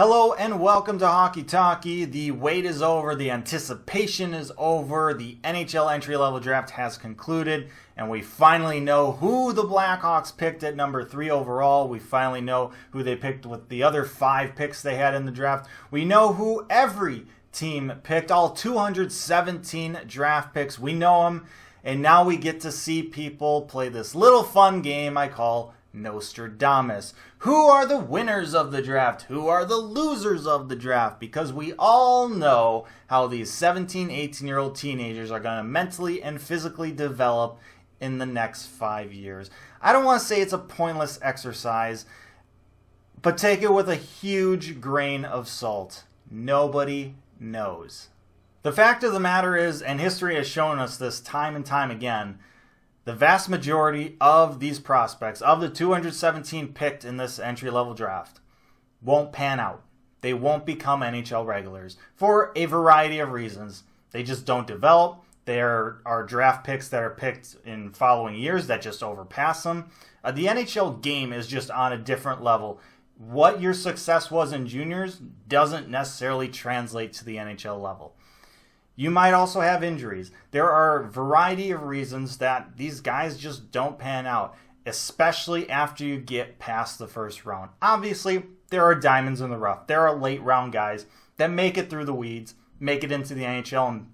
Hello and welcome to Hockey Talkie. The wait is over, the anticipation is over, the NHL Entry Level Draft has concluded, and we finally know who the Blackhawks picked at number 3 overall. We finally know who they picked with the other 5 picks they had in the draft. We know who every team picked, all 217 draft picks. We know them, and now we get to see people play this little fun game I call Nostradamus. Who are the winners of the draft? Who are the losers of the draft? Because we all know how these 17, 18-year-old teenagers are going to mentally and physically develop in the next 5 years. I don't want to say it's a pointless exercise, but take it with a huge grain of salt. Nobody knows. The fact of the matter is, and history has shown us this time and time again, the vast majority of these prospects, of the 217 picked in this entry-level draft, won't pan out. They won't become NHL regulars for a variety of reasons. They just don't develop. There are draft picks that are picked in following years that just overpass them. The NHL game is just on a different level. What your success was in juniors doesn't necessarily translate to the NHL level. You might also have injuries. There are a variety of reasons that these guys just don't pan out, especially after you get past the first round. Obviously, there are diamonds in the rough. There are late round guys that make it through the weeds, make it into the NHL, and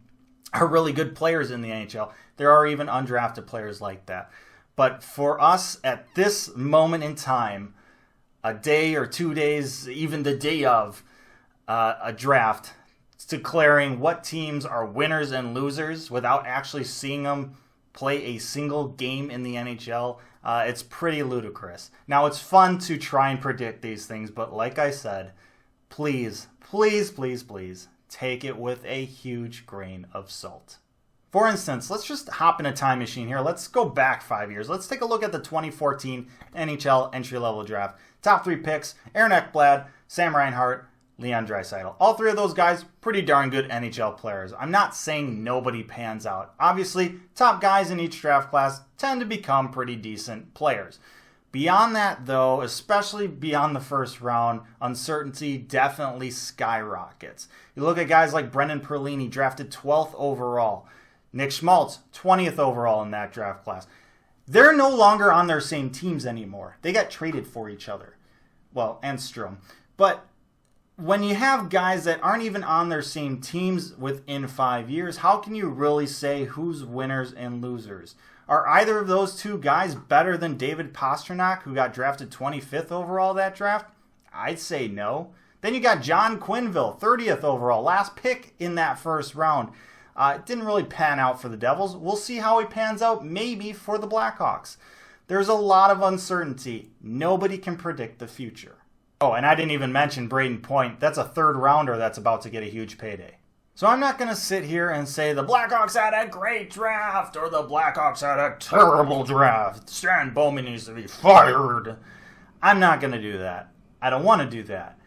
are really good players in the NHL. There are even undrafted players like that. But for us, at this moment in time, a day or 2 days, even the day of a draft, declaring what teams are winners and losers without actually seeing them play a single game in the NHL, it's pretty ludicrous. Now, it's fun to try and predict these things, but like I said, please, please, please, please take it with a huge grain of salt. For instance, let's just hop in a time machine here. Let's go back 5 years. Let's take a look at the 2014 NHL Entry Level Draft. Top 3 picks: Aaron Ekblad, Sam Reinhart, Leon Draisaitl. All 3 of those guys, pretty darn good NHL players. I'm not saying nobody pans out. Obviously, top guys in each draft class tend to become pretty decent players. Beyond that, though, especially beyond the first round, uncertainty definitely skyrockets. You look at guys like Brendan Perlini, drafted 12th overall. Nick Schmaltz, 20th overall in that draft class. They're no longer on their same teams anymore. They got traded for each other. Well, and Strome. But when you have guys that aren't even on their same teams within 5 years, how can you really say who's winners and losers? Are either of those 2 guys better than David Pastrnak, who got drafted 25th overall that draft? I'd say no. Then you got John Quenneville, 30th overall, last pick in that first round. It didn't really pan out for the Devils. We'll see how he pans out, maybe for the Blackhawks. There's a lot of uncertainty. Nobody can predict the future. Oh, and I didn't even mention Braden Point. That's a 3rd rounder that's about to get a huge payday. So I'm not going to sit here and say the Blackhawks had a great draft or the Blackhawks had a terrible draft. Stan Bowman needs to be fired. I'm not going to do that. I don't want to do that.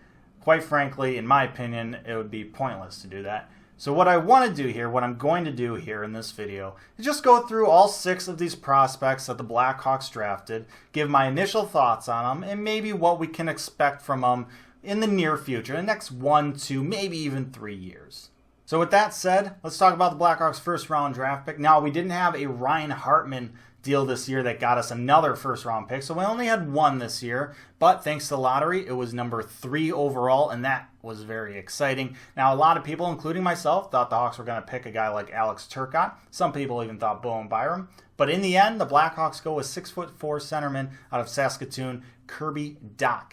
Quite frankly, in my opinion, it would be pointless to do that. So what I want to do here, what I'm going to do here in this video, is just go through all 6 of these prospects that the Blackhawks drafted, give my initial thoughts on them, and maybe what we can expect from them in the near future, the next 1, 2, maybe even 3 years. So with that said, let's talk about the Blackhawks' first-round draft pick. Now, we didn't have a Ryan Hartman deal this year that got us another first-round pick, so we only had 1 this year, but thanks to the lottery, it was number 3 overall, and that was very exciting. Now, a lot of people, including myself, thought the Hawks were going to pick a guy like Alex Turcotte. Some people even thought Bowen Byram, but in the end, the Blackhawks go with 6'4" centerman out of Saskatoon, Kirby Dach.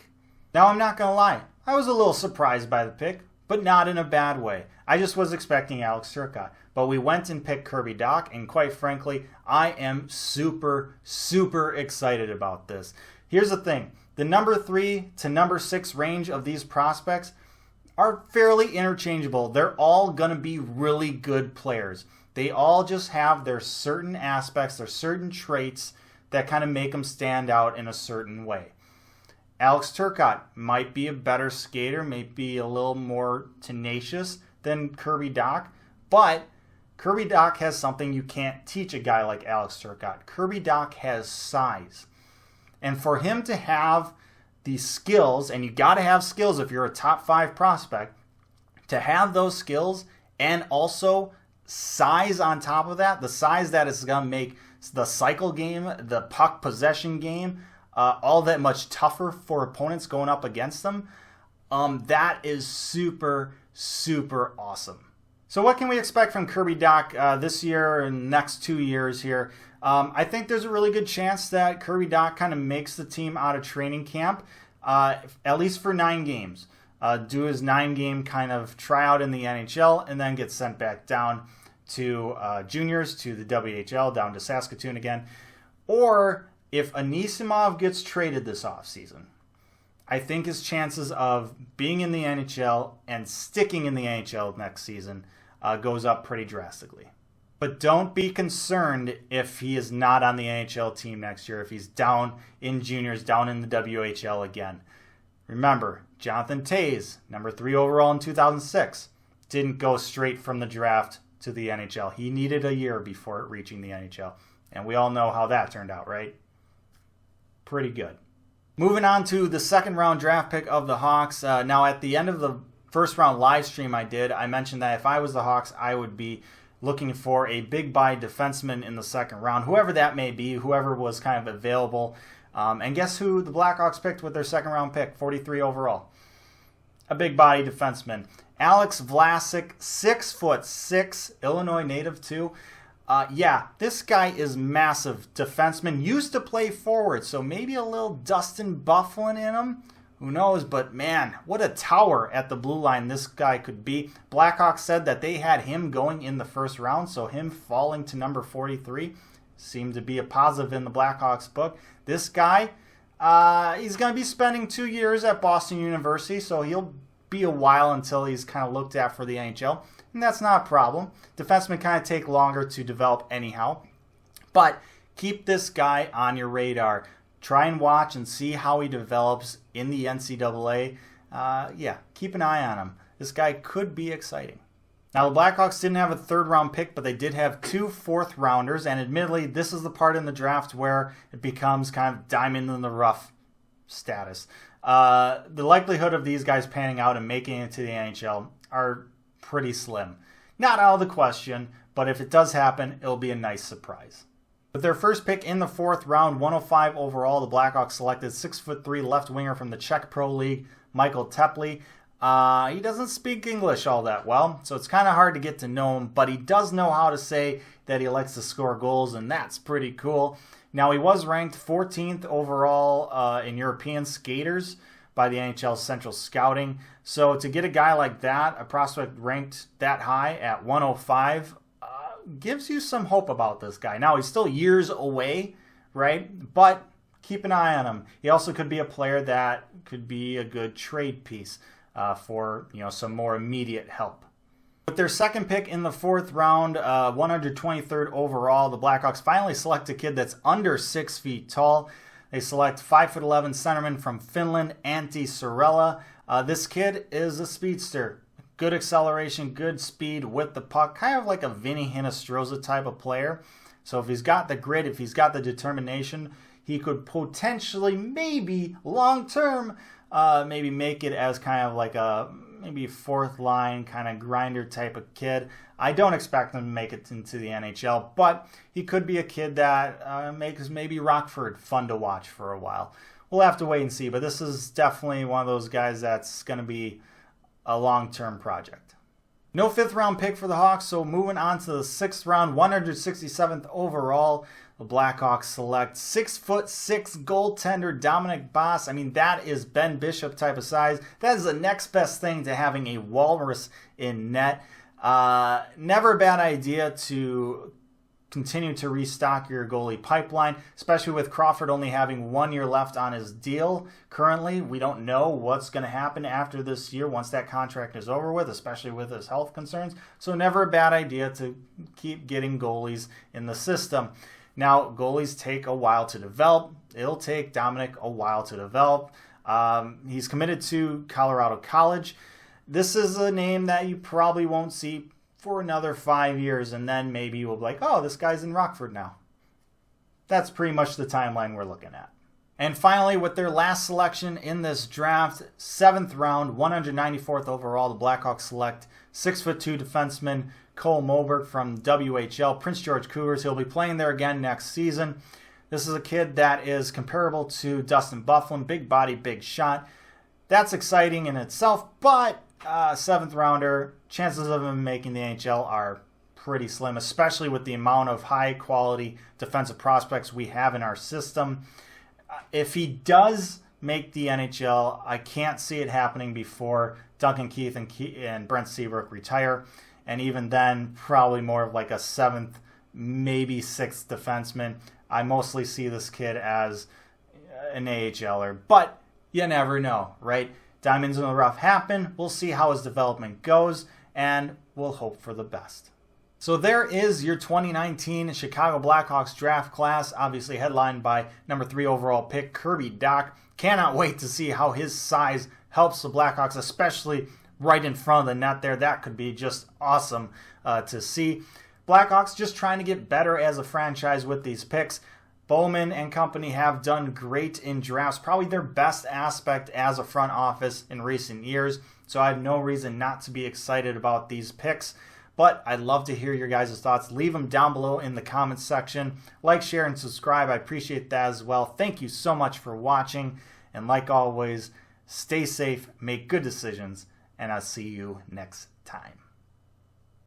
Now, I'm not going to lie, I was a little surprised by the pick, but not in a bad way. I just was expecting Alex Turcotte. But we went and picked Kirby Dach, and quite frankly, I am super, super excited about this. Here's the thing. The number 3 to number 6 range of these prospects are fairly interchangeable. They're all going to be really good players. They all just have their certain aspects, their certain traits that kind of make them stand out in a certain way. Alex Turcotte might be a better skater, might be a little more tenacious than Kirby Dach, but Kirby Dach has something you can't teach a guy like Alex Turcotte. Kirby Dach has size. And for him to have the skills, and you got to have skills if you're a top 5 prospect, to have those skills and also size on top of that, the size that is going to make the cycle game, the puck possession game, all that much tougher for opponents going up against them. That is super, super awesome. So what can we expect from Kirby Dach this year and next 2 years here? I think there's a really good chance that Kirby Dach kind of makes the team out of training camp, at least for 9 games. Do his 9-game kind of tryout in the NHL, and then get sent back down to juniors, to the WHL, down to Saskatoon again. Or if Anisimov gets traded this offseason, I think his chances of being in the NHL and sticking in the NHL next season goes up pretty drastically. But don't be concerned if he is not on the NHL team next year, if he's down in juniors, down in the WHL again. Remember, Jonathan Toews, number 3 overall in 2006, didn't go straight from the draft to the NHL. He needed a year before reaching the NHL. And we all know how that turned out, right? Pretty good. Moving on to the second-round draft pick of the Hawks. Now, at the end of the first-round live stream I mentioned that if I was the Hawks, I would be looking for a big-body defenseman in the second round, whoever that may be, whoever was kind of available. And guess who the Blackhawks picked with their second-round pick, 43 overall? A big-body defenseman. Alex Vlasic, 6'6", Illinois native too. This guy is massive defenseman. Used to play forward, so maybe a little Dustin Byfuglien in him. Who knows? But man, what a tower at the blue line this guy could be. Blackhawks said that they had him going in the first round, so him falling to number 43 seemed to be a positive in the Blackhawks book. This guy, he's going to be spending 2 years at Boston University, so he'll be a while until he's kind of looked at for the NHL. And that's not a problem. Defensemen kind of take longer to develop anyhow. But keep this guy on your radar. Try and watch and see how he develops in the NCAA. Keep an eye on him. This guy could be exciting. Now, the Blackhawks didn't have a third-round pick, but they did have 2 fourth-rounders. And admittedly, this is the part in the draft where it becomes kind of diamond in the rough status. The likelihood of these guys panning out and making it to the NHL are pretty slim. Not out of the question, but if it does happen, it'll be a nice surprise. With their first pick in the 4th round, 105 overall, the Blackhawks selected 6'3" left winger from the Czech Pro League, Michael Teply. He doesn't speak English all that well, so it's kind of hard to get to know him, but he does know how to say that he likes to score goals, and that's pretty cool. Now, he was ranked 14th overall in European skaters by the NHL Central Scouting. So to get a guy like that, a prospect ranked that high at 105, gives you some hope about this guy. Now, he's still years away, right? But keep an eye on him. He also could be a player that could be a good trade piece for some more immediate help. With their second pick in the 4th round, 123rd overall, the Blackhawks finally select a kid that's under 6 feet tall. They select 5'11" centerman from Finland, Antti Sorella. This kid is a speedster. Good acceleration, good speed with the puck, kind of like a Vinny Hinostroza type of player. So if he's got the grit, if he's got the determination, he could potentially, maybe long-term, maybe make it as kind of like a maybe 4th line kind of grinder type of kid. I don't expect him to make it into the NHL, but he could be a kid that makes maybe Rockford fun to watch for a while. We'll have to wait and see, but this is definitely one of those guys that's going to be a long-term project. No 5th round pick for the Hawks, so moving on to the 6th round, 167th overall, the Blackhawks select 6'6" goaltender Dominic Boss. I mean, that is Ben Bishop type of size. That is the next best thing to having a walrus in net. Never a bad idea to continue to restock your goalie pipeline, especially with Crawford only having 1 year left on his deal. Currently, we don't know what's going to happen after this year once that contract is over with, especially with his health concerns. So never a bad idea to keep getting goalies in the system. Now, goalies take a while to develop. It'll take Dominic a while to develop. He's committed to Colorado College. This is a name that you probably won't see for another 5 years, and then maybe you'll be like, oh, this guy's in Rockford now. That's pretty much the timeline we're looking at. And finally, with their last selection in this draft, 7th round, 194th overall, the Blackhawks select 6'2" defenseman Cole Moberg from WHL, Prince George Cougars. He'll be playing there again next season. This is a kid that is comparable to Dustin Byfuglien, big body, big shot. That's exciting in itself, but 7th rounder, chances of him making the NHL are pretty slim, especially with the amount of high quality defensive prospects we have in our system. If he does make the NHL, I can't see it happening before Duncan Keith and Brent Seabrook retire. And even then, probably more of like a 7th, maybe 6th defenseman. I mostly see this kid as an AHLer, but you never know, right? Diamonds in the rough happen. We'll see how his development goes, and we'll hope for the best. So there is your 2019 Chicago Blackhawks draft class, obviously headlined by number 3 overall pick Kirby Dach. Cannot wait to see how his size helps the Blackhawks, especially right in front of the net there. That could be just awesome to see. Blackhawks just trying to get better as a franchise with these picks. Bowman and company have done great in drafts, probably their best aspect as a front office in recent years. So I have no reason not to be excited about these picks. But I'd love to hear your guys' thoughts. Leave them down below in the comments section. Like, share, and subscribe. I appreciate that as well. Thank you so much for watching. And like always, stay safe, make good decisions, and I'll see you next time.